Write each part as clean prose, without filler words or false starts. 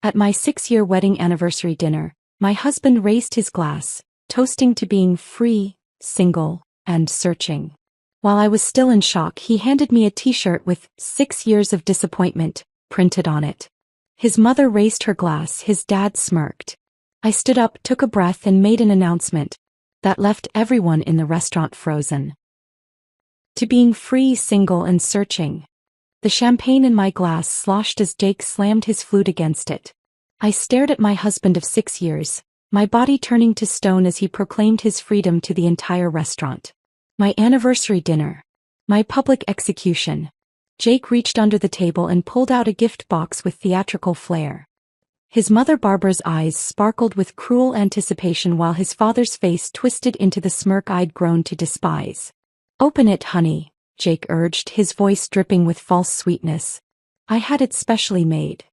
At my 6-year wedding anniversary dinner, my husband raised his glass, toasting to being free, single, and searching. While I was still in shock, he handed me a t-shirt with 6 years of disappointment printed on it. His mother raised her glass, his dad smirked. I stood up, took a breath, and made an announcement that left everyone in the restaurant frozen. To being free, single, and searching. The champagne in my glass sloshed as Jake slammed his flute against it. I stared at my husband of 6 years, my body turning to stone as he proclaimed his freedom to the entire restaurant. My anniversary dinner. My public execution. Jake reached under the table and pulled out a gift box with theatrical flair. His mother Barbara's eyes sparkled with cruel anticipation while his father's face twisted into the smirk I'd grown to despise. "Open it, honey," Jake urged, his voice dripping with false sweetness. I had it specially made.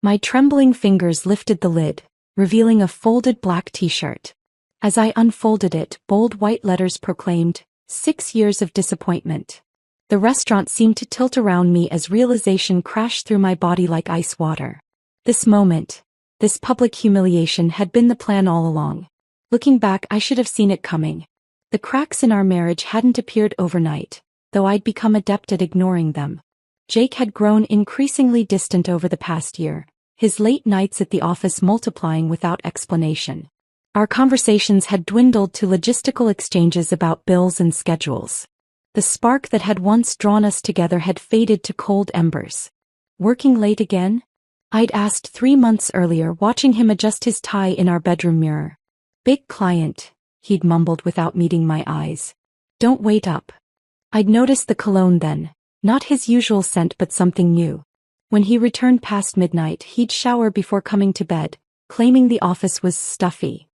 My trembling fingers lifted the lid, revealing a folded black t-shirt. As I unfolded it, bold white letters proclaimed, 6 years of disappointment. The restaurant seemed to tilt around me as realization crashed through my body like ice water. This moment, this public humiliation had been the plan all along. Looking back, I should have seen it coming. The cracks in our marriage hadn't appeared overnight, though I'd become adept at ignoring them. Jake had grown increasingly distant over the past year, his late nights at the office multiplying without explanation. Our conversations had dwindled to logistical exchanges about bills and schedules. The spark that had once drawn us together had faded to cold embers. "Working late again?" I'd asked 3 months earlier, watching him adjust his tie in our bedroom mirror. "Big client," he'd mumbled without meeting my eyes. "Don't wait up." I'd noticed the cologne then, not his usual scent but something new. When he returned past midnight, he'd shower before coming to bed, claiming the office was stuffy.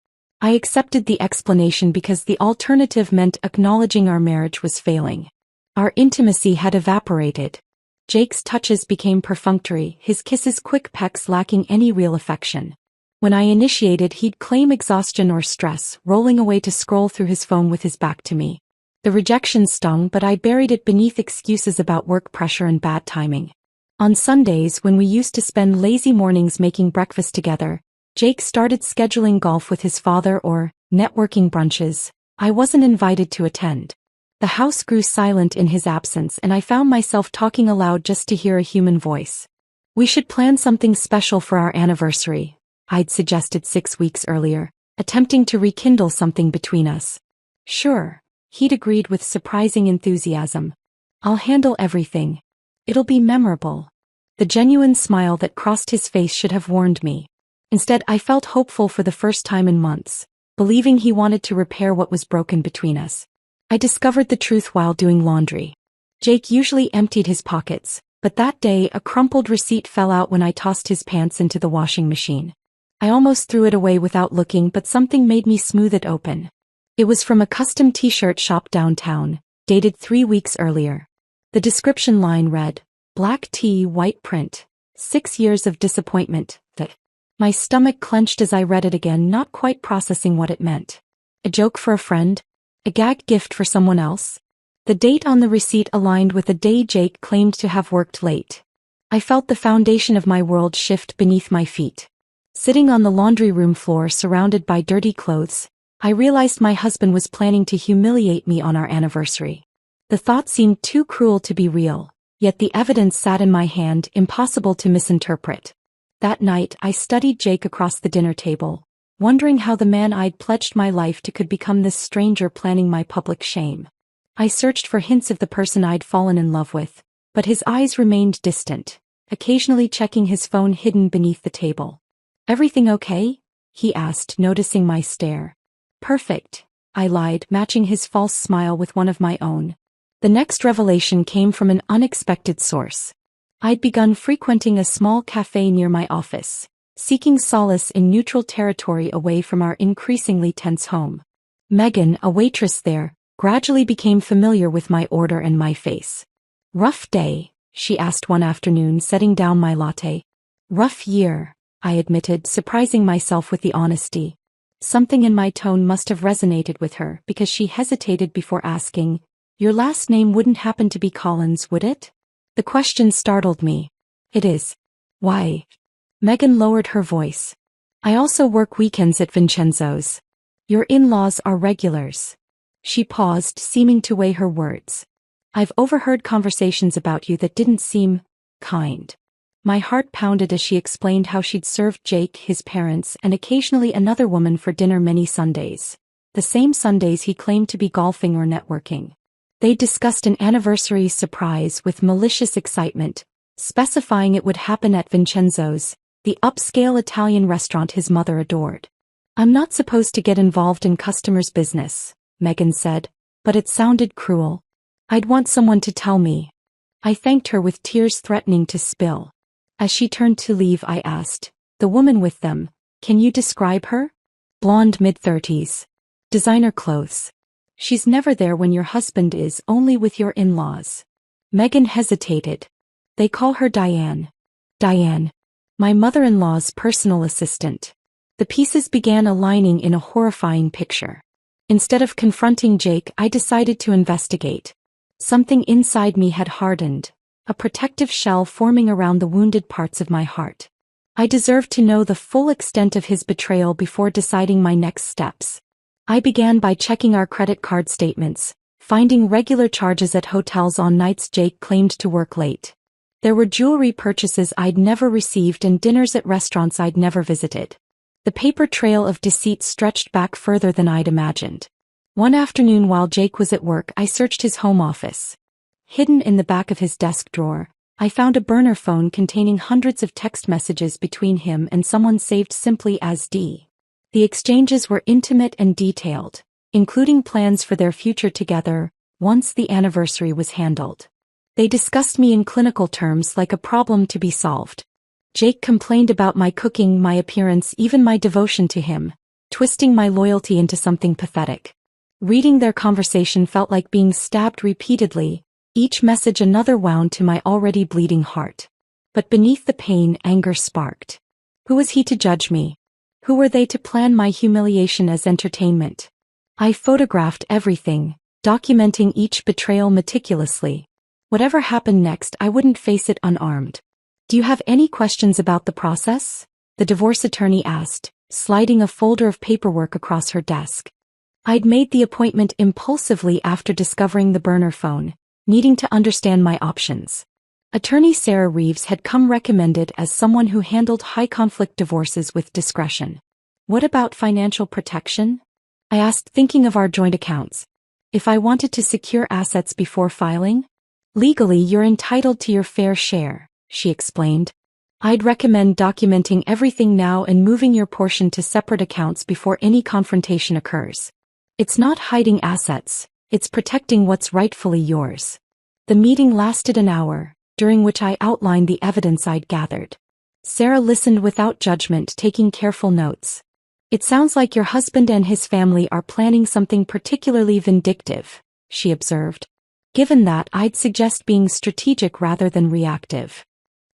I accepted the explanation because the alternative meant acknowledging our marriage was failing. Our intimacy had evaporated. Jake's touches became perfunctory, his kisses quick pecks lacking any real affection. When I initiated, he'd claim exhaustion or stress, rolling away to scroll through his phone with his back to me. The rejection stung, but I buried it beneath excuses about work pressure and bad timing. On Sundays, when we used to spend lazy mornings making breakfast together, Jake started scheduling golf with his father or networking brunches I wasn't invited to attend. The house grew silent in his absence, and I found myself talking aloud just to hear a human voice. "We should plan something special for our anniversary," I'd suggested 6 weeks earlier, attempting to rekindle something between us. "Sure," he'd agreed with surprising enthusiasm. "I'll handle everything. It'll be memorable." The genuine smile that crossed his face should have warned me. Instead, I felt hopeful for the first time in months, believing he wanted to repair what was broken between us. I discovered the truth while doing laundry. Jake usually emptied his pockets, but that day a crumpled receipt fell out when I tossed his pants into the washing machine. I almost threw it away without looking, but something made me smooth it open. It was from a custom t-shirt shop downtown, dated 3 weeks earlier. The description line read, "Black tee, white print. 6 years of disappointment." My stomach clenched as I read it again, not quite processing what it meant. A joke for a friend? A gag gift for someone else? The date on the receipt aligned with the day Jake claimed to have worked late. I felt the foundation of my world shift beneath my feet. Sitting on the laundry room floor surrounded by dirty clothes, I realized my husband was planning to humiliate me on our anniversary. The thought seemed too cruel to be real, yet the evidence sat in my hand, impossible to misinterpret. That night, I studied Jake across the dinner table, wondering how the man I'd pledged my life to could become this stranger planning my public shame. I searched for hints of the person I'd fallen in love with, but his eyes remained distant, occasionally checking his phone hidden beneath the table. "Everything okay?" he asked, noticing my stare. "Perfect," I lied, matching his false smile with one of my own. The next revelation came from an unexpected source. I'd begun frequenting a small cafe near my office, seeking solace in neutral territory away from our increasingly tense home. Megan, a waitress there, gradually became familiar with my order and my face. "Rough day?" she asked one afternoon, setting down my latte. "Rough year," I admitted, surprising myself with the honesty. Something in my tone must have resonated with her, because she hesitated before asking, "Your last name wouldn't happen to be Collins, would it?" The question startled me. "It is." "Why?" Megan lowered her voice. I also work weekends at Vincenzo's. Your in-laws are regulars. She paused, seeming to weigh her words. I've overheard conversations about you that didn't seem kind. My heart pounded as she explained how she'd served Jake, his parents, and occasionally another woman for dinner many Sundays. The same Sundays he claimed to be golfing or networking. They discussed an anniversary surprise with malicious excitement, specifying it would happen at Vincenzo's, the upscale Italian restaurant his mother adored. I'm not supposed to get involved in customers' business, Megan said, but it sounded cruel. I'd want someone to tell me. I thanked her with tears threatening to spill. As she turned to leave, I asked, the woman with them, can you describe her? Blonde, mid-30s. Designer clothes. She's never there when your husband is, only with your in-laws. Megan hesitated. They call her Diane. Diane. My mother-in-law's personal assistant. The pieces began aligning in a horrifying picture. Instead of confronting Jake, I decided to investigate. Something inside me had hardened, a protective shell forming around the wounded parts of my heart. I deserved to know the full extent of his betrayal before deciding my next steps. I began by checking our credit card statements, finding regular charges at hotels on nights Jake claimed to work late. There were jewelry purchases I'd never received and dinners at restaurants I'd never visited. The paper trail of deceit stretched back further than I'd imagined. One afternoon while Jake was at work, I searched his home office. Hidden in the back of his desk drawer, I found a burner phone containing hundreds of text messages between him and someone saved simply as D. The exchanges were intimate and detailed, including plans for their future together, once the anniversary was handled. They discussed me in clinical terms like a problem to be solved. Jake complained about my cooking, my appearance, even my devotion to him, twisting my loyalty into something pathetic. Reading their conversation felt like being stabbed repeatedly, each message another wound to my already bleeding heart. But beneath the pain, anger sparked. Who was he to judge me? Who were they to plan my humiliation as entertainment? I photographed everything, documenting each betrayal meticulously. Whatever happened next, I wouldn't face it unarmed. Do you have any questions about the process? The divorce attorney asked, sliding a folder of paperwork across her desk. I'd made the appointment impulsively after discovering the burner phone, needing to understand my options. Attorney Sarah Reeves had come recommended as someone who handled high-conflict divorces with discretion. What about financial protection? I asked, thinking of our joint accounts. If I wanted to secure assets before filing? Legally, you're entitled to your fair share, she explained. I'd recommend documenting everything now and moving your portion to separate accounts before any confrontation occurs. It's not hiding assets, it's protecting what's rightfully yours. The meeting lasted an hour, during which I outlined the evidence I'd gathered. Sarah listened without judgment, taking careful notes. It sounds like your husband and his family are planning something particularly vindictive, she observed. Given that, I'd suggest being strategic rather than reactive.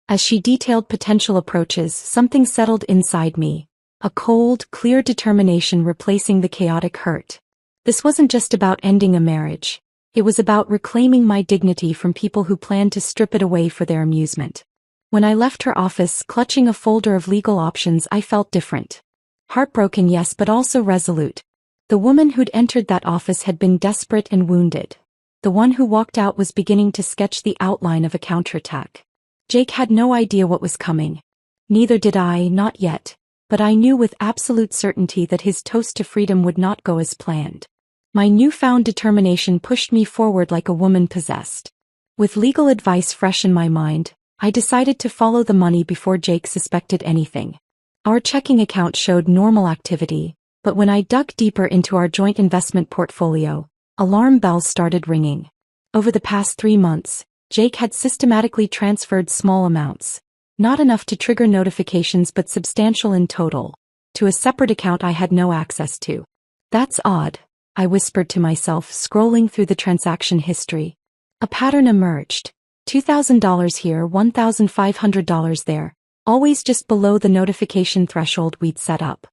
As she detailed potential approaches, something settled inside me, a cold, clear determination replacing the chaotic hurt. This wasn't just about ending a marriage. It was about reclaiming my dignity from people who planned to strip it away for their amusement. When I left her office, clutching a folder of legal options, I felt different. Heartbroken, yes, but also resolute. The woman who'd entered that office had been desperate and wounded. The one who walked out was beginning to sketch the outline of a counterattack. Jake had no idea what was coming. Neither did I, not yet, but I knew with absolute certainty that his toast to freedom would not go as planned. My newfound determination pushed me forward like a woman possessed. With legal advice fresh in my mind, I decided to follow the money before Jake suspected anything. Our checking account showed normal activity, but when I dug deeper into our joint investment portfolio, alarm bells started ringing. Over the past 3 months, Jake had systematically transferred small amounts, not enough to trigger notifications but substantial in total, to a separate account I had no access to. That's odd, I whispered to myself, scrolling through the transaction history. A pattern emerged. $2,000 here, $1,500 there, always just below the notification threshold we'd set up.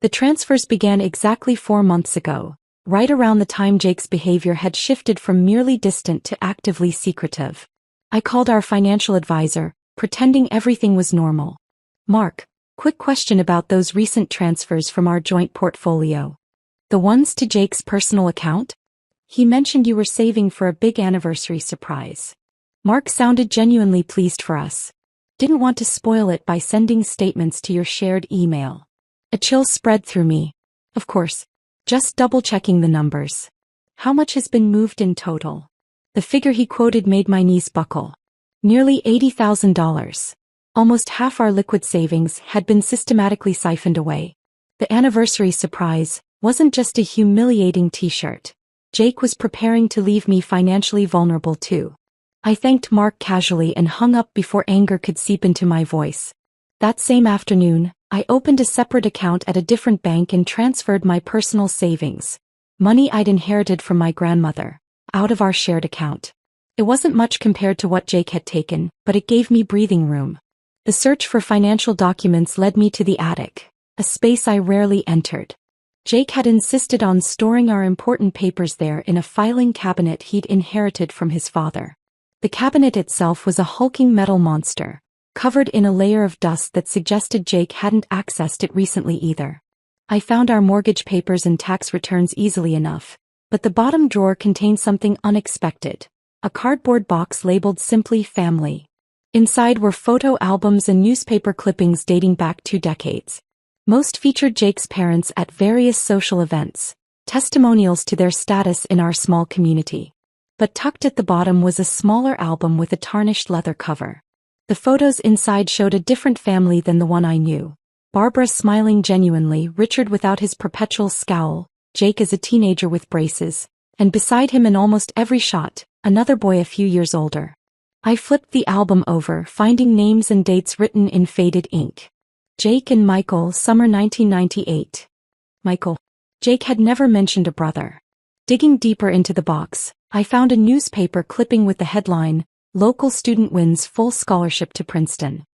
The transfers began exactly 4 months ago, right around the time Jake's behavior had shifted from merely distant to actively secretive. I called our financial advisor, pretending everything was normal. Mark, Quick question about those recent transfers from our joint portfolio. The ones to Jake's personal account? He mentioned you were saving for a big anniversary surprise. Mark sounded genuinely pleased for us. Didn't want to spoil it by sending statements to your shared email. A chill spread through me. Of course. Just double-checking the numbers. How much has been moved in total? The figure he quoted made my knees buckle. Nearly $80,000. Almost half our liquid savings had been systematically siphoned away. The anniversary surprise wasn't just a humiliating t-shirt. Jake was preparing to leave me financially vulnerable too. I thanked Mark casually and hung up before anger could seep into my voice. That same afternoon, I opened a separate account at a different bank and transferred my personal savings, money I'd inherited from my grandmother, out of our shared account. It wasn't much compared to what Jake had taken, but it gave me breathing room. The search for financial documents led me to the attic, a space I rarely entered. Jake had insisted on storing our important papers there in a filing cabinet he'd inherited from his father. The cabinet itself was a hulking metal monster, covered in a layer of dust that suggested Jake hadn't accessed it recently either. I found our mortgage papers and tax returns easily enough, but the bottom drawer contained something unexpected. A cardboard box labeled simply family. Inside were photo albums and newspaper clippings dating back 2 decades. Most featured Jake's parents at various social events, testimonials to their status in our small community. But tucked at the bottom was a smaller album with a tarnished leather cover. The photos inside showed a different family than the one I knew. Barbara smiling genuinely, Richard without his perpetual scowl, Jake as a teenager with braces, and beside him in almost every shot, another boy a few years older. I flipped the album over, finding names and dates written in faded ink. Jake and Michael, summer 1998. Michael. Jake had never mentioned a brother. Digging deeper into the box, I found a newspaper clipping with the headline, "Local Student Wins Full Scholarship to Princeton."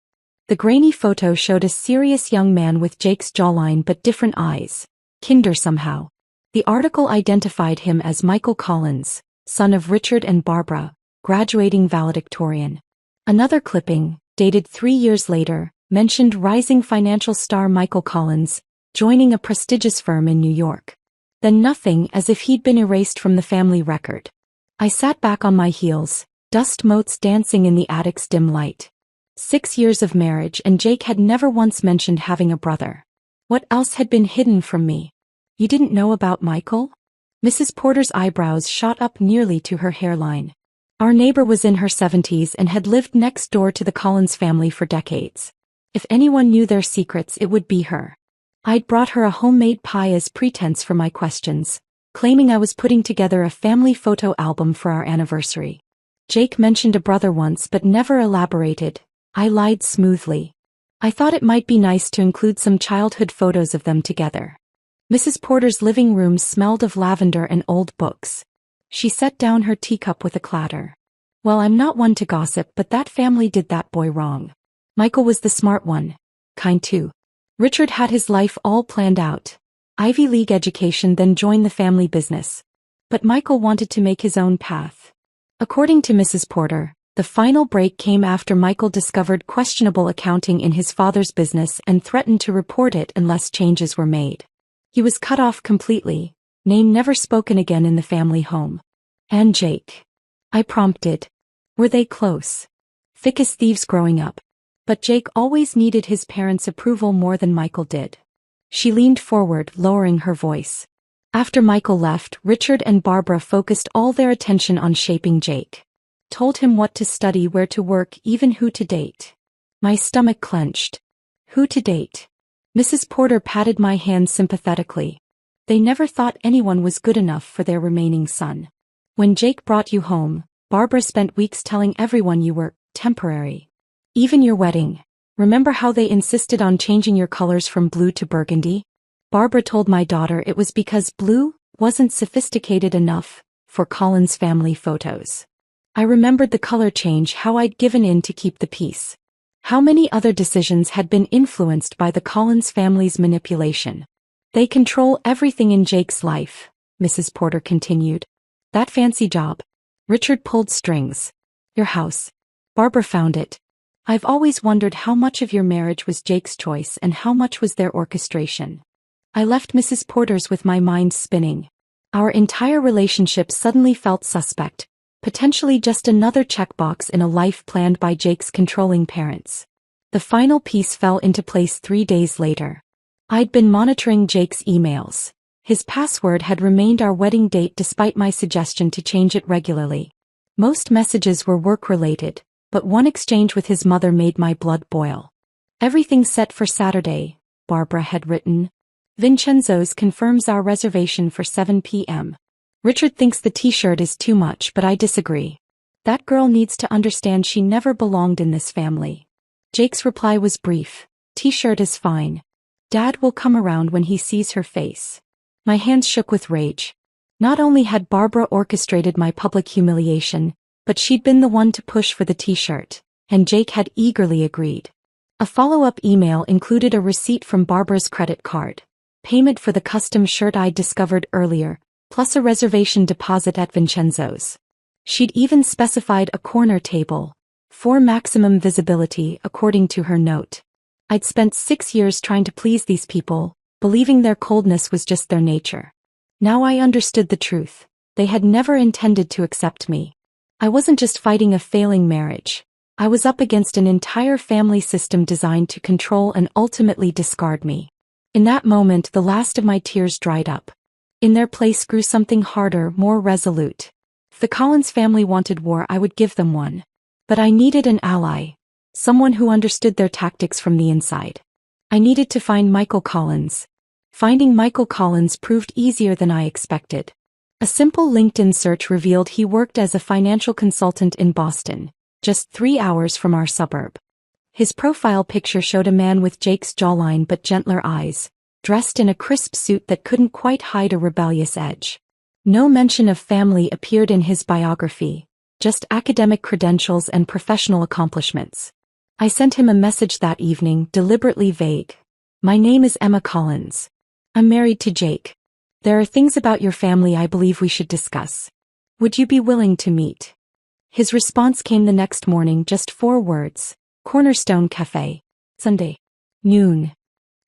The grainy photo showed a serious young man with Jake's jawline but different eyes. Kinder somehow. The article identified him as Michael Collins, son of Richard and Barbara, graduating valedictorian. Another clipping, dated 3 years later, mentioned rising financial star Michael Collins, joining a prestigious firm in New York. Then nothing, as if he'd been erased from the family record. I sat back on my heels, dust motes dancing in the attic's dim light. 6 years of marriage and Jake had never once mentioned having a brother. What else had been hidden from me? You didn't know about Michael? Mrs. Porter's eyebrows shot up nearly to her hairline. Our neighbor was in her 70s and had lived next door to the Collins family for decades. If anyone knew their secrets, it would be her. I'd brought her a homemade pie as pretense for my questions, claiming I was putting together a family photo album for our anniversary. Jake mentioned a brother once but never elaborated. I lied smoothly. I thought it might be nice to include some childhood photos of them together. Mrs. Porter's living room smelled of lavender and old books. She set down her teacup with a clatter. Well, I'm not one to gossip, but that family did that boy wrong. Michael was the smart one. Kind too. Richard had his life all planned out. Ivy League education, then joined the family business. But Michael wanted to make his own path. According to Mrs. Porter, the final break came after Michael discovered questionable accounting in his father's business and threatened to report it unless changes were made. He was cut off completely, name never spoken again in the family home. And Jake? I prompted. Were they close? Thick as thieves growing up. But Jake always needed his parents' approval more than Michael did. She leaned forward, lowering her voice. After Michael left, Richard and Barbara focused all their attention on shaping Jake. Told him what to study, where to work, even who to date. My stomach clenched. Who to date? Mrs. Porter patted my hand sympathetically. They never thought anyone was good enough for their remaining son. When Jake brought you home, Barbara spent weeks telling everyone you were temporary. Even your wedding. Remember how they insisted on changing your colors from blue to burgundy? Barbara told my daughter it was because blue wasn't sophisticated enough for Collins family photos. I remembered the color change, how I'd given in to keep the peace. How many other decisions had been influenced by the Collins family's manipulation. They control everything in Jake's life, Mrs. Porter continued. That fancy job. Richard pulled strings. Your house. Barbara found it. I've always wondered how much of your marriage was Jake's choice and how much was their orchestration. I left Mrs. Porter's with my mind spinning. Our entire relationship suddenly felt suspect, potentially just another checkbox in a life planned by Jake's controlling parents. The final piece fell into place 3 days later. I'd been monitoring Jake's emails. His password had remained our wedding date despite my suggestion to change it regularly. Most messages were work-related, but one exchange with his mother made my blood boil. "Everything set for Saturday," Barbara had written. "Vincenzo's confirms our reservation for 7 p.m. Richard thinks the t-shirt is too much, but I disagree. That girl needs to understand she never belonged in this family." Jake's reply was brief. "T-shirt is fine. Dad will come around when he sees her face." My hands shook with rage. Not only had Barbara orchestrated my public humiliation, but she'd been the one to push for the t-shirt, and Jake had eagerly agreed. A follow-up email included a receipt from Barbara's credit card, payment for the custom shirt I'd discovered earlier, plus a reservation deposit at Vincenzo's. She'd even specified a corner table, for maximum visibility according to her note. I'd spent 6 years trying to please these people, believing their coldness was just their nature. Now I understood the truth. They had never intended to accept me. I wasn't just fighting a failing marriage. I was up against an entire family system designed to control and ultimately discard me. In that moment, the last of my tears dried up. In their place grew something harder, more resolute. If the Collins family wanted war, I would give them one. But I needed an ally. Someone who understood their tactics from the inside. I needed to find Michael Collins. Finding Michael Collins proved easier than I expected. A simple LinkedIn search revealed he worked as a financial consultant in Boston, just 3 hours from our suburb. His profile picture showed a man with Jake's jawline but gentler eyes, dressed in a crisp suit that couldn't quite hide a rebellious edge. No mention of family appeared in his biography, just academic credentials and professional accomplishments. I sent him a message that evening, deliberately vague. "My name is Emma Collins. I'm married to Jake. There are things about your family I believe we should discuss. Would you be willing to meet?" His response came the next morning, just 4 words. "Cornerstone Cafe. Sunday. Noon."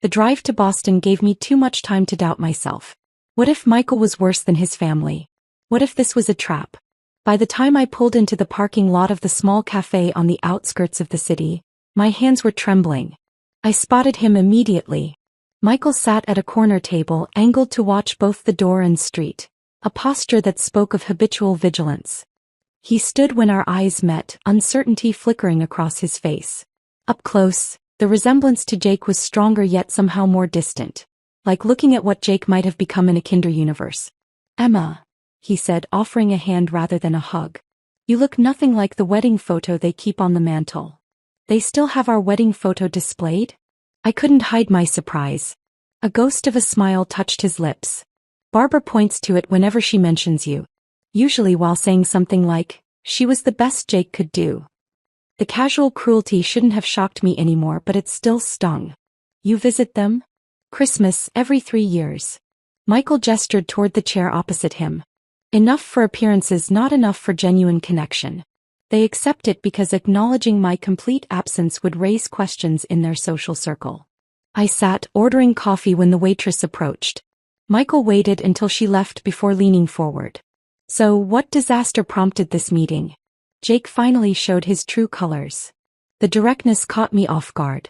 The drive to Boston gave me too much time to doubt myself. What if Michael was worse than his family? What if this was a trap? By the time I pulled into the parking lot of the small cafe on the outskirts of the city, my hands were trembling. I spotted him immediately. Michael sat at a corner table, angled to watch both the door and street, a posture that spoke of habitual vigilance. He stood when our eyes met, uncertainty flickering across his face. Up close, the resemblance to Jake was stronger yet somehow more distant, like looking at what Jake might have become in a kinder universe. "Emma," he said, offering a hand rather than a hug. "You look nothing like the wedding photo they keep on the mantle." "They still have our wedding photo displayed?" I couldn't hide my surprise. A ghost of a smile touched his lips. "Barbara points to it whenever she mentions you. Usually while saying something like, 'She was the best Jake could do.'" The casual cruelty shouldn't have shocked me anymore, but it still stung. "You visit them?" "Christmas, every 3 years. Michael gestured toward the chair opposite him. "Enough for appearances, not enough for genuine connection. They accept it because acknowledging my complete absence would raise questions in their social circle." I sat, ordering coffee when the waitress approached. Michael waited until she left before leaning forward. "So, what disaster prompted this meeting?" Jake finally showed his true colors. The directness caught me off guard.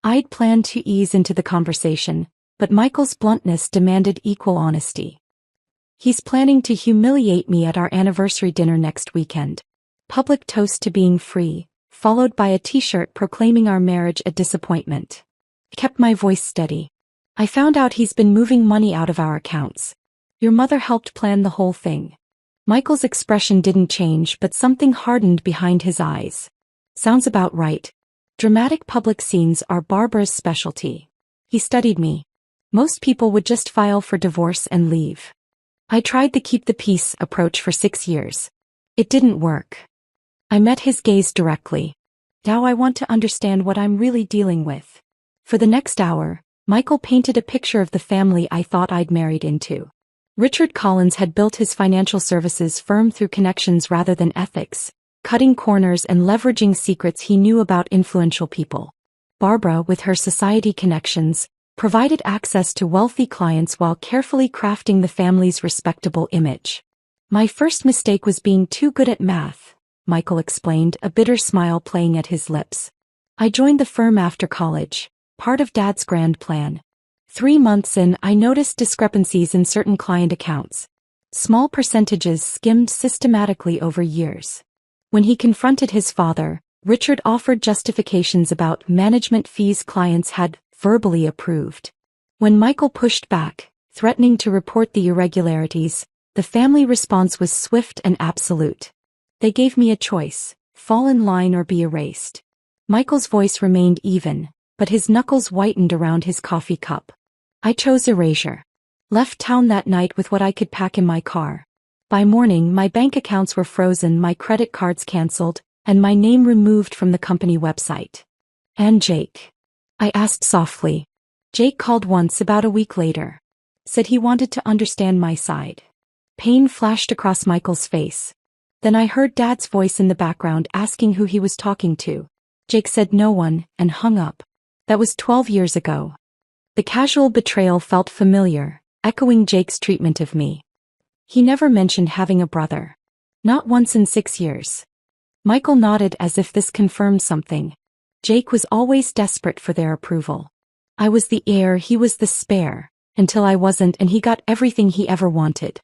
I'd planned to ease into the conversation, but Michael's bluntness demanded equal honesty. "He's planning to humiliate me at our anniversary dinner next weekend. Public toast to being free, followed by a t-shirt proclaiming our marriage a disappointment." I kept my voice steady. "I found out he's been moving money out of our accounts. Your mother helped plan the whole thing." Michael's expression didn't change, but something hardened behind his eyes. "Sounds about right. Dramatic public scenes are Barbara's specialty." He studied me. "Most people would just file for divorce and leave. I tried the keep the peace approach for 6 years. It didn't work." I met his gaze directly. "Now I want to understand what I'm really dealing with." For the next hour, Michael painted a picture of the family I thought I'd married into. Richard Collins had built his financial services firm through connections rather than ethics, cutting corners and leveraging secrets he knew about influential people. Barbara, with her society connections, provided access to wealthy clients while carefully crafting the family's respectable image. My first mistake was being too good at math, Michael explained, a bitter smile playing at his lips. I joined the firm after college, part of Dad's grand plan. 3 months in, I noticed discrepancies in certain client accounts. Small percentages skimmed systematically over years. When he confronted his father, Richard offered justifications about management fees clients had verbally approved. When Michael pushed back, threatening to report the irregularities, the family response was swift and absolute. They gave me a choice: fall in line or be erased. Michael's voice remained even, but his knuckles whitened around his coffee cup. I chose erasure. Left town that night with what I could pack in my car. By morning, my bank accounts were frozen, my credit cards canceled, and my name removed from the company website. And Jake? I asked softly. Jake called once about a week later. Said he wanted to understand my side. Pain flashed across Michael's face. Then I heard Dad's voice in the background asking who he was talking to. Jake said no one, and hung up. That was 12 years ago. The casual betrayal felt familiar, echoing Jake's treatment of me. He never mentioned having a brother. Not once in 6 years. Michael nodded as if this confirmed something. Jake was always desperate for their approval. I was the heir, he was the spare, until I wasn't, and he got everything he ever wanted.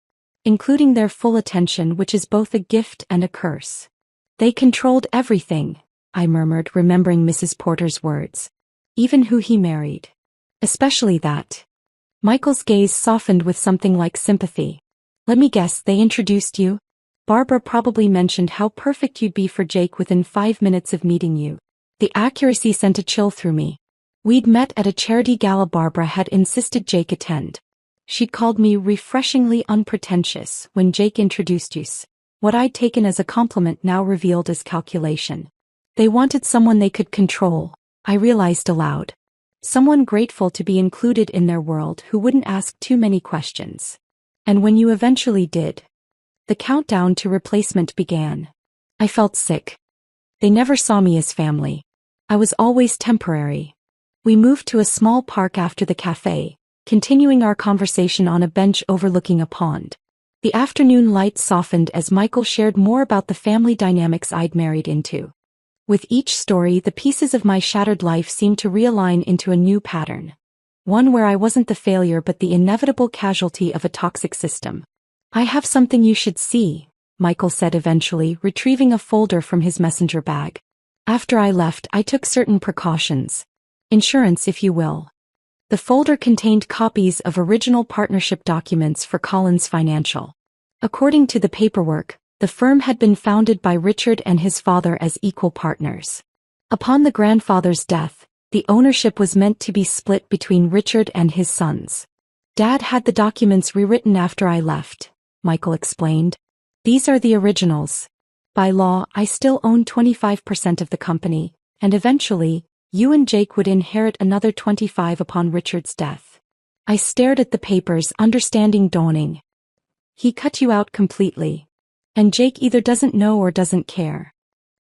Including their full attention, which is both a gift and a curse. They controlled everything, I murmured, remembering Mrs. Porter's words. Even who he married. Especially that. Michael's gaze softened with something like sympathy. Let me guess, they introduced you? Barbara probably mentioned how perfect you'd be for Jake within 5 minutes of meeting you. The accuracy sent a chill through me. We'd met at a charity gala Barbara had insisted Jake attend. She'd called me refreshingly unpretentious when Jake introduced us. What I'd taken as a compliment now revealed as calculation. They wanted someone they could control, I realized aloud. Someone grateful to be included in their world who wouldn't ask too many questions. And when you eventually did, the countdown to replacement began. I felt sick. They never saw me as family. I was always temporary. We moved to a small park after the cafe, continuing our conversation on a bench overlooking a pond. The afternoon light softened as Michael shared more about the family dynamics I'd married into. With each story, the pieces of my shattered life seemed to realign into a new pattern. One where I wasn't the failure but the inevitable casualty of a toxic system. I have something you should see, Michael said eventually, retrieving a folder from his messenger bag. After I left, I took certain precautions. Insurance, if you will. The folder contained copies of original partnership documents for Collins Financial. According to the paperwork, the firm had been founded by Richard and his father as equal partners. Upon the grandfather's death, the ownership was meant to be split between Richard and his sons. Dad had the documents rewritten after I left, Michael explained. These are the originals. By law, I still own 25% of the company, and eventually, you and Jake would inherit another 25 upon Richard's death. I stared at the papers, understanding dawning. He cut you out completely. And Jake either doesn't know or doesn't care.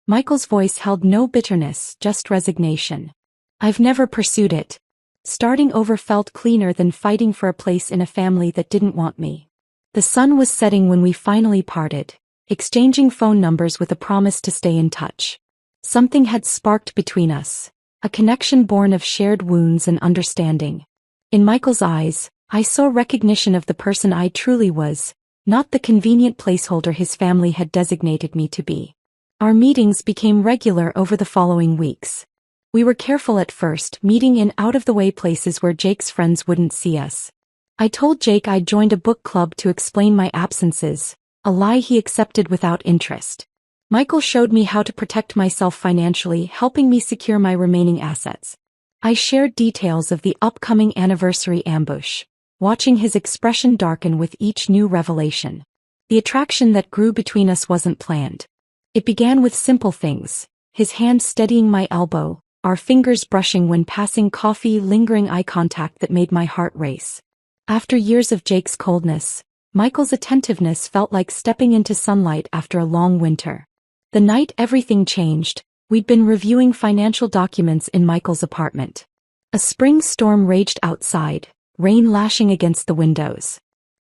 Michael's voice held no bitterness, just resignation. I've never pursued it. Starting over felt cleaner than fighting for a place in a family that didn't want me. The sun was setting when we finally parted, exchanging phone numbers with a promise to stay in touch. Something had sparked between us. A connection born of shared wounds and understanding. In Michael's eyes, I saw recognition of the person I truly was, not the convenient placeholder his family had designated me to be. Our meetings became regular over the following weeks. We were careful at first, meeting in out-of-the-way places where Jake's friends wouldn't see us. I told Jake I'd joined a book club to explain my absences, a lie he accepted without interest. Michael showed me how to protect myself financially, helping me secure my remaining assets. I shared details of the upcoming anniversary ambush, watching his expression darken with each new revelation. The attraction that grew between us wasn't planned. It began with simple things, his hand steadying my elbow, our fingers brushing when passing coffee, lingering eye contact that made my heart race. After years of Jake's coldness, Michael's attentiveness felt like stepping into sunlight after a long winter. The night everything changed, we'd been reviewing financial documents in Michael's apartment. A spring storm raged outside, rain lashing against the windows.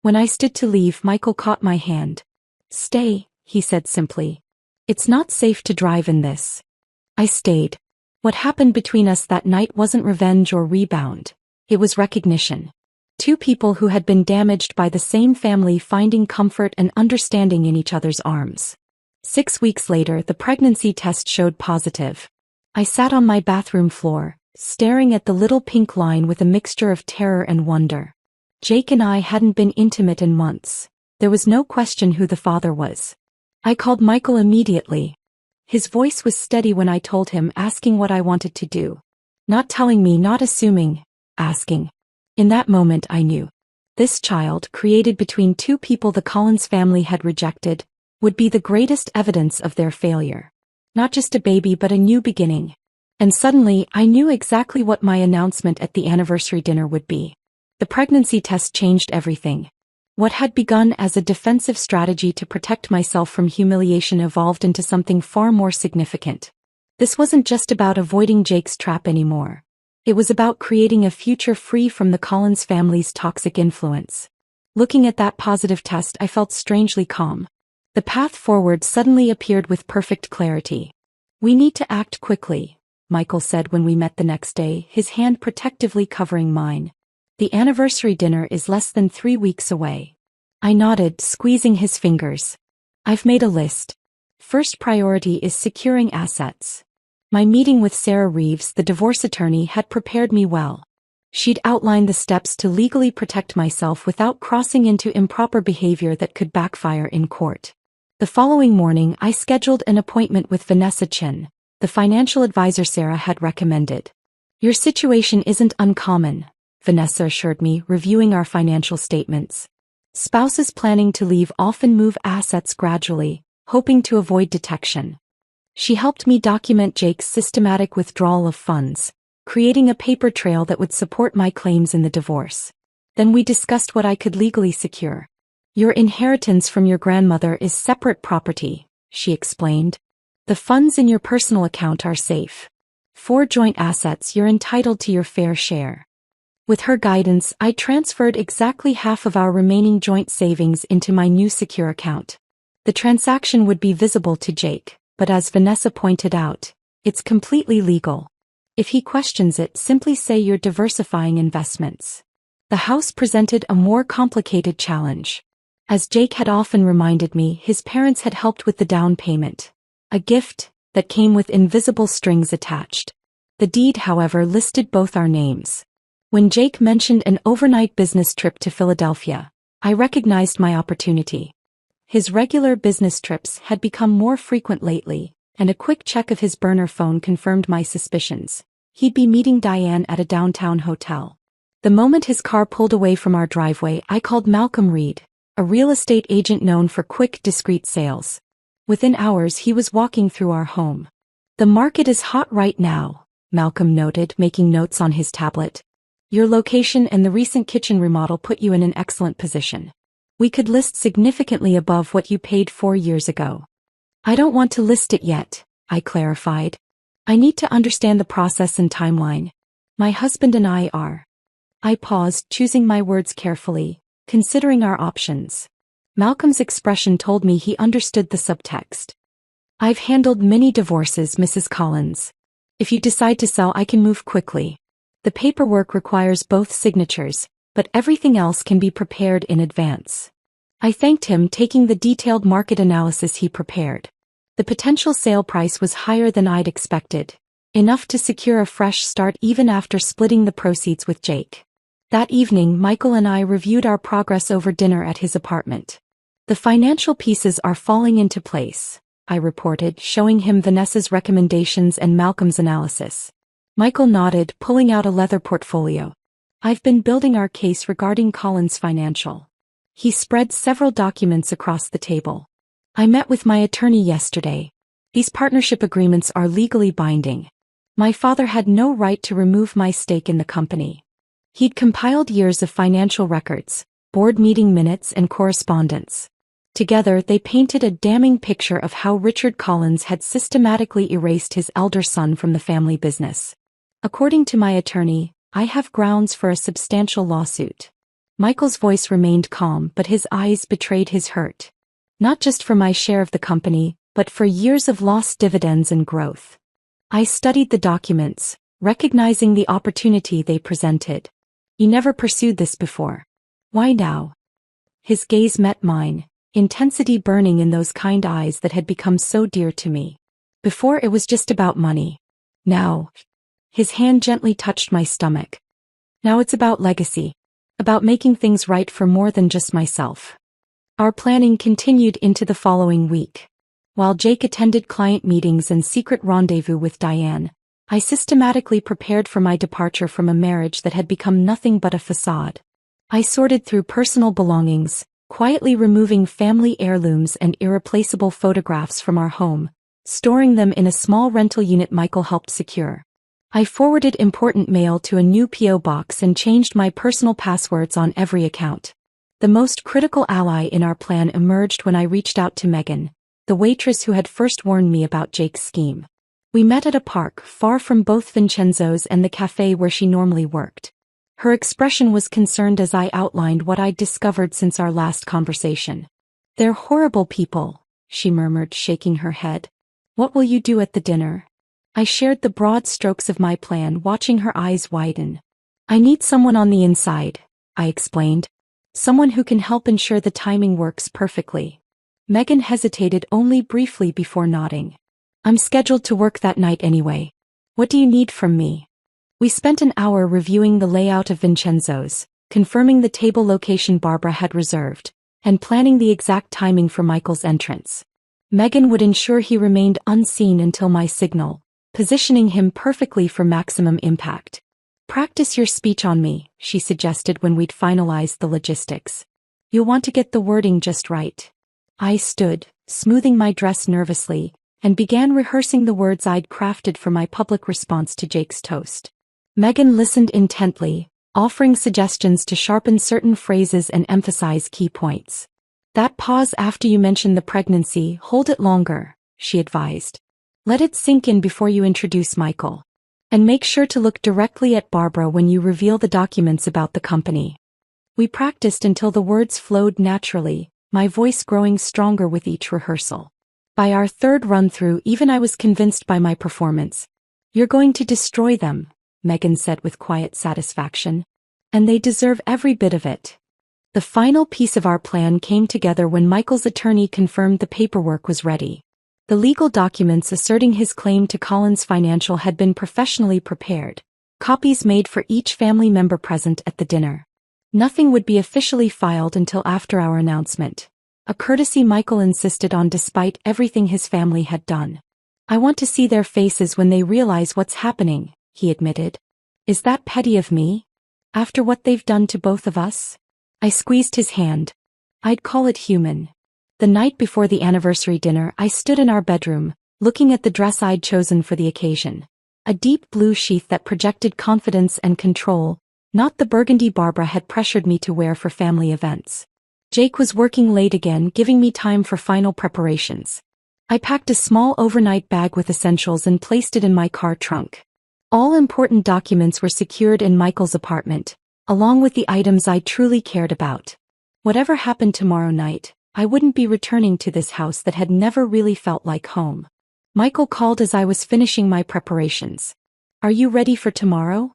When I stood to leave, Michael caught my hand. "Stay," he said simply. "It's not safe to drive in this." I stayed. What happened between us that night wasn't revenge or rebound. It was recognition. Two people who had been damaged by the same family finding comfort and understanding in each other's arms. 6 weeks later, the pregnancy test showed positive. I sat on my bathroom floor, staring at the little pink line with a mixture of terror and wonder. Jake and I hadn't been intimate in months. There was no question who the father was. I called Michael immediately. His voice was steady when I told him, asking what I wanted to do. Not telling me, not assuming, asking. In that moment I knew. This child, created between two people the Collins family had rejected, would be the greatest evidence of their failure. Not just a baby but a new beginning. And suddenly I knew exactly what my announcement at the anniversary dinner would be. The pregnancy test changed everything. What had begun as a defensive strategy to protect myself from humiliation evolved into something far more significant. This wasn't just about avoiding Jake's trap anymore. It was about creating a future free from the Collins family's toxic influence. Looking at that positive test, I felt strangely calm. The path forward suddenly appeared with perfect clarity. "We need to act quickly," Michael said when we met the next day, his hand protectively covering mine. "The anniversary dinner is less than 3 weeks away." I nodded, squeezing his fingers. "I've made a list. First priority is securing assets." My meeting with Sarah Reeves, the divorce attorney, had prepared me well. She'd outlined the steps to legally protect myself without crossing into improper behavior that could backfire in court. The following morning, I scheduled an appointment with Vanessa Chin, the financial advisor Sarah had recommended. "Your situation isn't uncommon," Vanessa assured me, reviewing our financial statements. "Spouses planning to leave often move assets gradually, hoping to avoid detection." She helped me document Jake's systematic withdrawal of funds, creating a paper trail that would support my claims in the divorce. Then we discussed what I could legally secure. "Your inheritance from your grandmother is separate property," she explained. "The funds in your personal account are safe. For joint assets, you're entitled to your fair share." With her guidance, I transferred exactly half of our remaining joint savings into my new secure account. The transaction would be visible to Jake, but as Vanessa pointed out, it's completely legal. If he questions it, simply say you're diversifying investments. The house presented a more complicated challenge. As Jake had often reminded me, his parents had helped with the down payment. A gift that came with invisible strings attached. The deed, however, listed both our names. When Jake mentioned an overnight business trip to Philadelphia, I recognized my opportunity. His regular business trips had become more frequent lately, and a quick check of his burner phone confirmed my suspicions. He'd be meeting Diane at a downtown hotel. The moment his car pulled away from our driveway, I called Malcolm Reed, a real estate agent known for quick, discreet sales. Within hours, he was walking through our home. "The market is hot right now," Malcolm noted, making notes on his tablet. "Your location and the recent kitchen remodel put you in an excellent position. We could list significantly above what you paid 4 years ago." "I don't want to list it yet," I clarified. "I need to understand the process and timeline. My husband and I are." I paused, choosing my words carefully, considering our options. Malcolm's expression told me he understood the subtext. "I've handled many divorces, Mrs. Collins. If you decide to sell, I can move quickly. The paperwork requires both signatures, but everything else can be prepared in advance." I thanked him, taking the detailed market analysis he prepared. The potential sale price was higher than I'd expected, enough to secure a fresh start even after splitting the proceeds with Jake. That evening, Michael and I reviewed our progress over dinner at his apartment. "The financial pieces are falling into place," I reported, showing him Vanessa's recommendations and Malcolm's analysis. Michael nodded, pulling out a leather portfolio. "I've been building our case regarding Collins Financial." He spread several documents across the table. "I met with my attorney yesterday. These partnership agreements are legally binding. My father had no right to remove my stake in the company. He'd compiled years of financial records, board meeting minutes and correspondence. Together, they painted a damning picture of how Richard Collins had systematically erased his elder son from the family business. According to my attorney, I have grounds for a substantial lawsuit. Michael's voice remained calm, but his eyes betrayed his hurt. Not just for my share of the company, but for years of lost dividends and growth. I studied the documents, recognizing the opportunity they presented. You never pursued this before. Why now? His gaze met mine, intensity burning in those kind eyes that had become so dear to me. Before it was just about money. Now, his hand gently touched my stomach. Now it's about legacy. About making things right for more than just myself. Our planning continued into the following week. While Jake attended client meetings and secret rendezvous with Diane, I systematically prepared for my departure from a marriage that had become nothing but a facade. I sorted through personal belongings, quietly removing family heirlooms and irreplaceable photographs from our home, storing them in a small rental unit Michael helped secure. I forwarded important mail to a new P.O. box and changed my personal passwords on every account. The most critical ally in our plan emerged when I reached out to Megan, the waitress who had first warned me about Jake's scheme. We met at a park far from both Vincenzo's and the cafe where she normally worked. Her expression was concerned as I outlined what I'd discovered since our last conversation. "They're horrible people," she murmured, shaking her head. "What will you do at the dinner?" I shared the broad strokes of my plan, watching her eyes widen. "I need someone on the inside," I explained. "Someone who can help ensure the timing works perfectly." Megan hesitated only briefly before nodding. "I'm scheduled to work that night anyway. What do you need from me?" We spent an hour reviewing the layout of Vincenzo's, confirming the table location Barbara had reserved, and planning the exact timing for Michael's entrance. Megan would ensure he remained unseen until my signal, positioning him perfectly for maximum impact. "Practice your speech on me," she suggested when we'd finalized the logistics. "You'll want to get the wording just right." I stood, smoothing my dress nervously, and began rehearsing the words I'd crafted for my public response to Jake's toast. Megan listened intently, offering suggestions to sharpen certain phrases and emphasize key points. "That pause after you mention the pregnancy, hold it longer," she advised. "Let it sink in before you introduce Michael. And make sure to look directly at Barbara when you reveal the documents about the company." We practiced until the words flowed naturally, my voice growing stronger with each rehearsal. By our third run-through, even I was convinced by my performance. "You're going to destroy them," Megan said with quiet satisfaction. "And they deserve every bit of it." The final piece of our plan came together when Michael's attorney confirmed the paperwork was ready. The legal documents asserting his claim to Collins Financial had been professionally prepared, copies made for each family member present at the dinner. Nothing would be officially filed until after our announcement, a courtesy Michael insisted on despite everything his family had done. "I want to see their faces when they realize what's happening," he admitted. "Is that petty of me? After what they've done to both of us?" I squeezed his hand. "I'd call it human." The night before the anniversary dinner, I stood in our bedroom, looking at the dress I'd chosen for the occasion. A deep blue sheath that projected confidence and control, not the burgundy Barbara had pressured me to wear for family events. Jake was working late again, giving me time for final preparations. I packed a small overnight bag with essentials and placed it in my car trunk. All important documents were secured in Michael's apartment, along with the items I truly cared about. Whatever happened tomorrow night, I wouldn't be returning to this house that had never really felt like home. Michael called as I was finishing my preparations. "Are you ready for tomorrow?"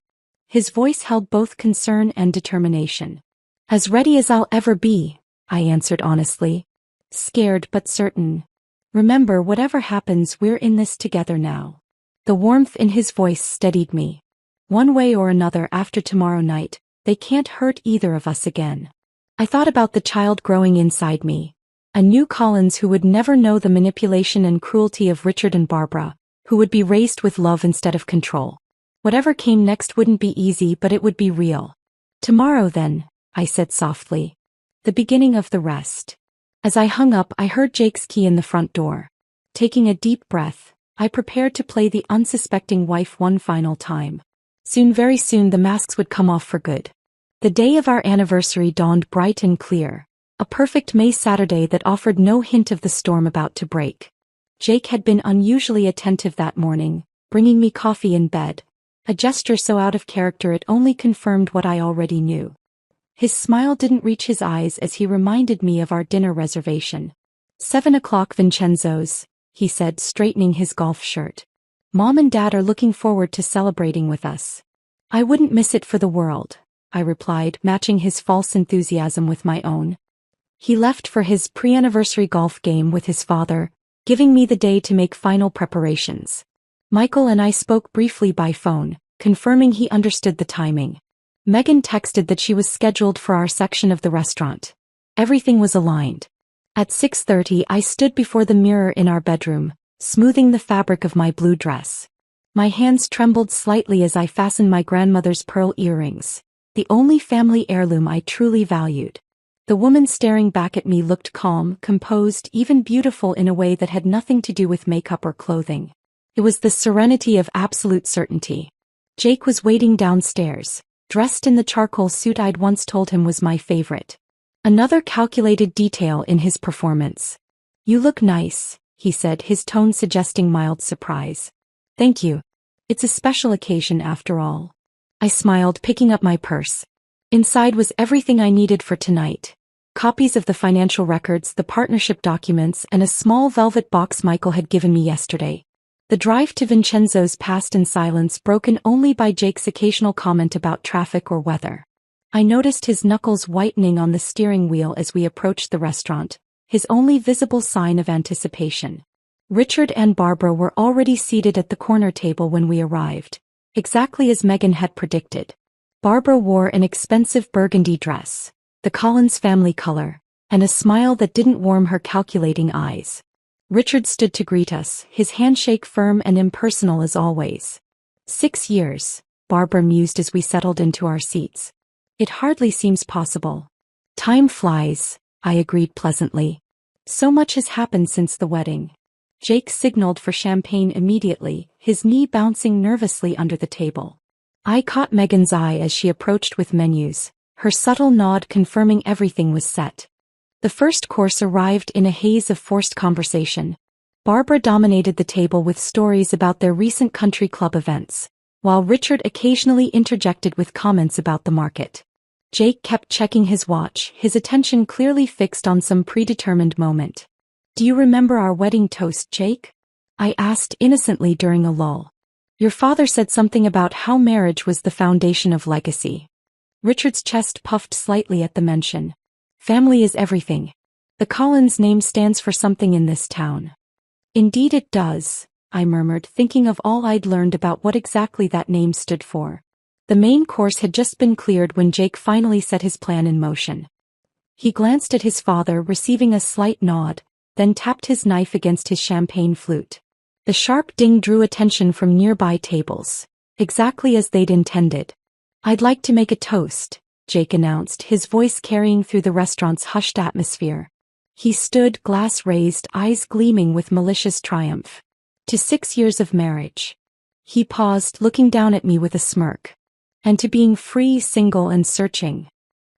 His voice held both concern and determination. "As ready as I'll ever be," I answered honestly. "Scared but certain. Remember, whatever happens, we're in this together now." The warmth in his voice steadied me. One way or another, after tomorrow night, they can't hurt either of us again. I thought about the child growing inside me. A new Collins who would never know the manipulation and cruelty of Richard and Barbara, who would be raised with love instead of control. Whatever came next wouldn't be easy, but it would be real. "Tomorrow then," I said softly. "The beginning of the rest." As I hung up, I heard Jake's key in the front door. Taking a deep breath, I prepared to play the unsuspecting wife one final time. Soon, very soon, the masks would come off for good. The day of our anniversary dawned bright and clear. A perfect May Saturday that offered no hint of the storm about to break. Jake had been unusually attentive that morning, bringing me coffee in bed, a gesture so out of character it only confirmed what I already knew. His smile didn't reach his eyes as he reminded me of our dinner reservation. 7 o'clock Vincenzo's, he said, straightening his golf shirt. Mom and Dad are looking forward to celebrating with us. I wouldn't miss it for the world, I replied, matching his false enthusiasm with my own. He left for his pre-anniversary golf game with his father, giving me the day to make final preparations. Michael and I spoke briefly by phone, confirming he understood the timing. Megan texted that she was scheduled for our section of the restaurant. Everything was aligned. At 6:30 I stood before the mirror in our bedroom, smoothing the fabric of my blue dress. My hands trembled slightly as I fastened my grandmother's pearl earrings, the only family heirloom I truly valued. The woman staring back at me looked calm, composed, even beautiful in a way that had nothing to do with makeup or clothing. It was the serenity of absolute certainty. Jake was waiting downstairs, dressed in the charcoal suit I'd once told him was my favorite. Another calculated detail in his performance. "You look nice," he said, his tone suggesting mild surprise. "Thank you. It's a special occasion after all." I smiled, picking up my purse. Inside was everything I needed for tonight. Copies of the financial records, the partnership documents, and a small velvet box Michael had given me yesterday. The drive to Vincenzo's passed in silence, broken only by Jake's occasional comment about traffic or weather. I noticed his knuckles whitening on the steering wheel as we approached the restaurant, his only visible sign of anticipation. Richard and Barbara were already seated at the corner table when we arrived, exactly as Megan had predicted. Barbara wore an expensive burgundy dress, the Collins family color, and a smile that didn't warm her calculating eyes. Richard stood to greet us, his handshake firm and impersonal as always. 6 years, Barbara mused as we settled into our seats. It hardly seems possible. Time flies, I agreed pleasantly. So much has happened since the wedding. Jake signaled for champagne immediately, his knee bouncing nervously under the table. I caught Megan's eye as she approached with menus, her subtle nod confirming everything was set. The first course arrived in a haze of forced conversation. Barbara dominated the table with stories about their recent country club events, while Richard occasionally interjected with comments about the market. Jake kept checking his watch, his attention clearly fixed on some predetermined moment. "Do you remember our wedding toast, Jake?" I asked innocently during a lull. "Your father said something about how marriage was the foundation of legacy." Richard's chest puffed slightly at the mention. "Family is everything. The Collins name stands for something in this town." "Indeed it does," I murmured, thinking of all I'd learned about what exactly that name stood for. The main course had just been cleared when Jake finally set his plan in motion. He glanced at his father, receiving a slight nod, then tapped his knife against his champagne flute. The sharp ding drew attention from nearby tables, exactly as they'd intended. "I'd like to make a toast," Jake announced, his voice carrying through the restaurant's hushed atmosphere. He stood, glass raised, eyes gleaming with malicious triumph. "To 6 years of marriage." He paused, looking down at me with a smirk. "And to being free, single, and searching."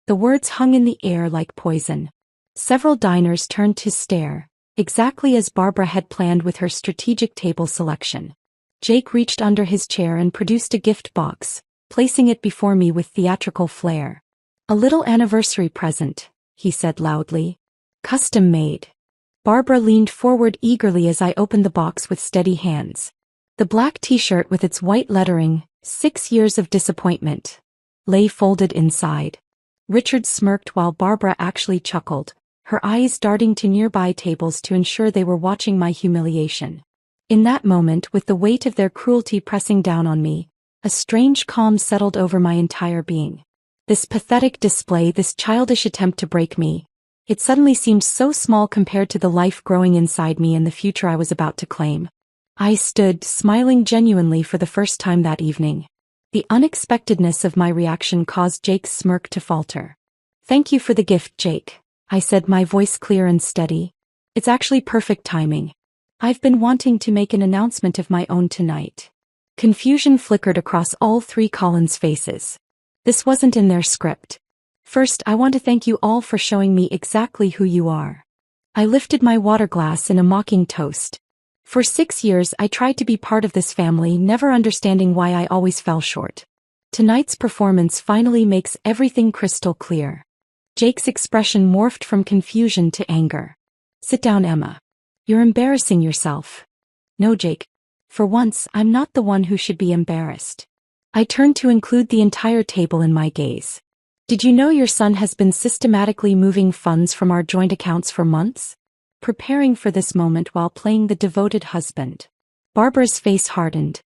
The words hung in the air like poison. Several diners turned to stare, exactly as Barbara had planned with her strategic table selection. Jake reached under his chair and produced a gift box, placing it before me with theatrical flair. "A little anniversary present," he said loudly. "Custom made." Barbara leaned forward eagerly as I opened the box with steady hands. The black t-shirt with its white lettering, 6 years of disappointment, lay folded inside. Richard smirked while Barbara actually chuckled, her eyes darting to nearby tables to ensure they were watching my humiliation. In that moment, with the weight of their cruelty pressing down on me, a strange calm settled over my entire being. This pathetic display, this childish attempt to break me, it suddenly seemed so small compared to the life growing inside me and the future I was about to claim. I stood, smiling genuinely for the first time that evening. The unexpectedness of my reaction caused Jake's smirk to falter. "Thank you for the gift, Jake," I said, my voice clear and steady. "It's actually perfect timing. I've been wanting to make an announcement of my own tonight." Confusion flickered across all three Collins' faces. This wasn't in their script. First, I want to thank you all for showing me exactly who you are. I lifted my water glass in a mocking toast. For 6 years I tried to be part of this family, never understanding why I always fell short. Tonight's performance finally makes everything crystal clear. Jake's expression morphed from confusion to anger. Sit down, Emma. You're embarrassing yourself. No, Jake. For once, I'm not the one who should be embarrassed. I turned to include the entire table in my gaze. Did you know your son has been systematically moving funds from our joint accounts for months? Preparing for this moment while playing the devoted husband. Barbara's face hardened.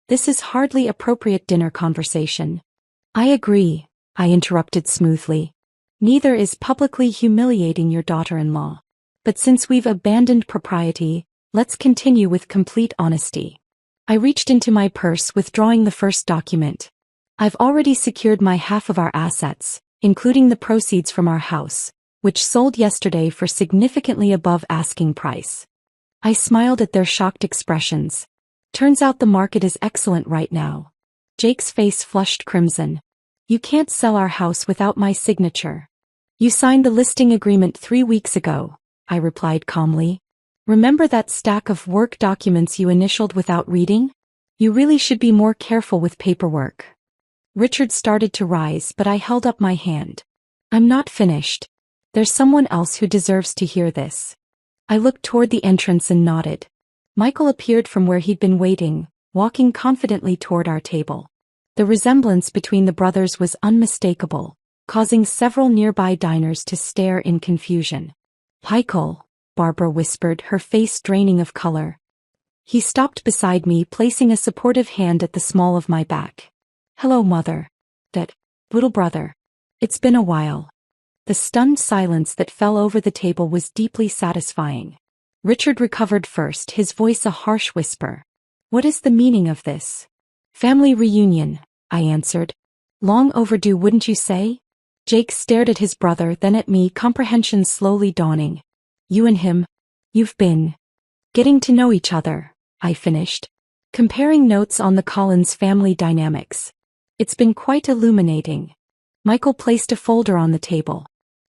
This is hardly appropriate dinner conversation. I agree, I interrupted smoothly. Neither is publicly humiliating your daughter-in-law. But since we've abandoned propriety, let's continue with complete honesty. I reached into my purse, withdrawing the first document. I've already secured my half of our assets, including the proceeds from our house, which sold yesterday for significantly above asking price. I smiled at their shocked expressions. Turns out the market is excellent right now. Jake's face flushed crimson. You can't sell our house without my signature. You signed the listing agreement 3 weeks ago, I replied calmly. Remember that stack of work documents you initialed without reading? You really should be more careful with paperwork. Richard started to rise, but I held up my hand. I'm not finished. There's someone else who deserves to hear this. I looked toward the entrance and nodded. Michael appeared from where he'd been waiting, walking confidently toward our table. The resemblance between the brothers was unmistakable, causing several nearby diners to stare in confusion. Michael, Barbara whispered, her face draining of color. He stopped beside me, placing a supportive hand at the small of my back. Hello, mother. That little brother. It's been a while. The stunned silence that fell over the table was deeply satisfying. Richard recovered first, his voice a harsh whisper. What is the meaning of this? Family reunion, I answered. Long overdue, wouldn't you say? Jake stared at his brother, then at me, comprehension slowly dawning. You and him, you've been getting to know each other, I finished. Comparing notes on the Collins family dynamics. It's been quite illuminating. Michael placed a folder on the table.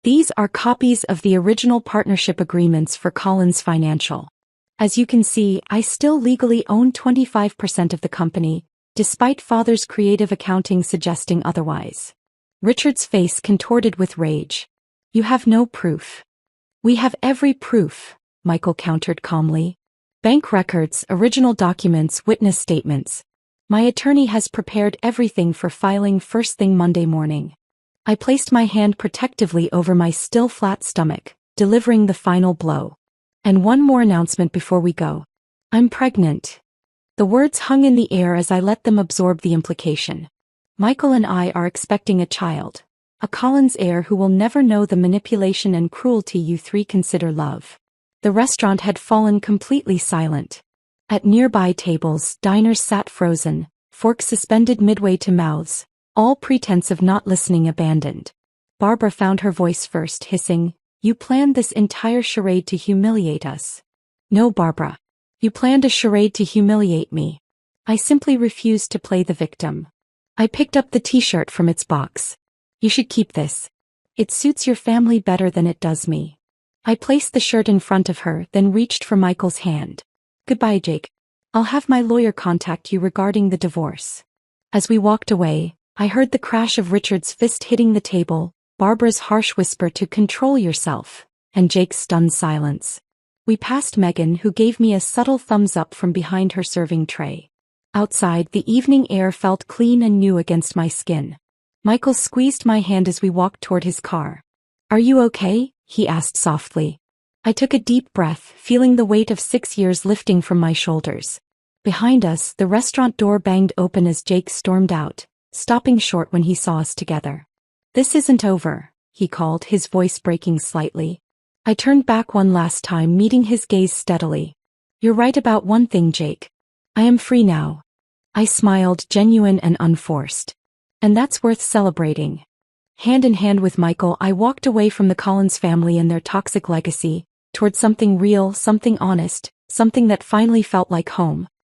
These are copies of the original partnership agreements for Collins Financial. As you can see, I still legally own 25% of the company, despite father's creative accounting suggesting otherwise. Richard's face contorted with rage. You have no proof. We have every proof, Michael countered calmly. Bank records, original documents, witness statements. My attorney has prepared everything for filing first thing Monday morning. I placed my hand protectively over my still flat stomach, delivering the final blow. And one more announcement before we go. I'm pregnant. The words hung in the air as I let them absorb the implication. Michael and I are expecting a child. A Collins heir who will never know the manipulation and cruelty you three consider love. The restaurant had fallen completely silent. At nearby tables, diners sat frozen, forks suspended midway to mouths, all pretense of not listening abandoned. Barbara found her voice first, hissing, You planned this entire charade to humiliate us. No, Barbara. You planned a charade to humiliate me. I simply refused to play the victim. I picked up the t-shirt from its box. You should keep this. It suits your family better than it does me. I placed the shirt in front of her, then reached for Michael's hand. Goodbye, Jake. I'll have my lawyer contact you regarding the divorce. As we walked away, I heard the crash of Richard's fist hitting the table, Barbara's harsh whisper to control yourself, and Jake's stunned silence. We passed Megan, who gave me a subtle thumbs up from behind her serving tray. Outside, the evening air felt clean and new against my skin. Michael squeezed my hand as we walked toward his car. Are you okay? He asked softly. I took a deep breath, feeling the weight of 6 years lifting from my shoulders. Behind us, the restaurant door banged open as Jake stormed out, stopping short when he saw us together. This isn't over, he called, his voice breaking slightly. I turned back one last time, meeting his gaze steadily. You're right about one thing, Jake. I am free now. I smiled, genuine and unforced. And that's worth celebrating. Hand in hand with Michael, I walked away from the Collins family and their toxic legacy, toward something real, something honest, something that finally felt like home.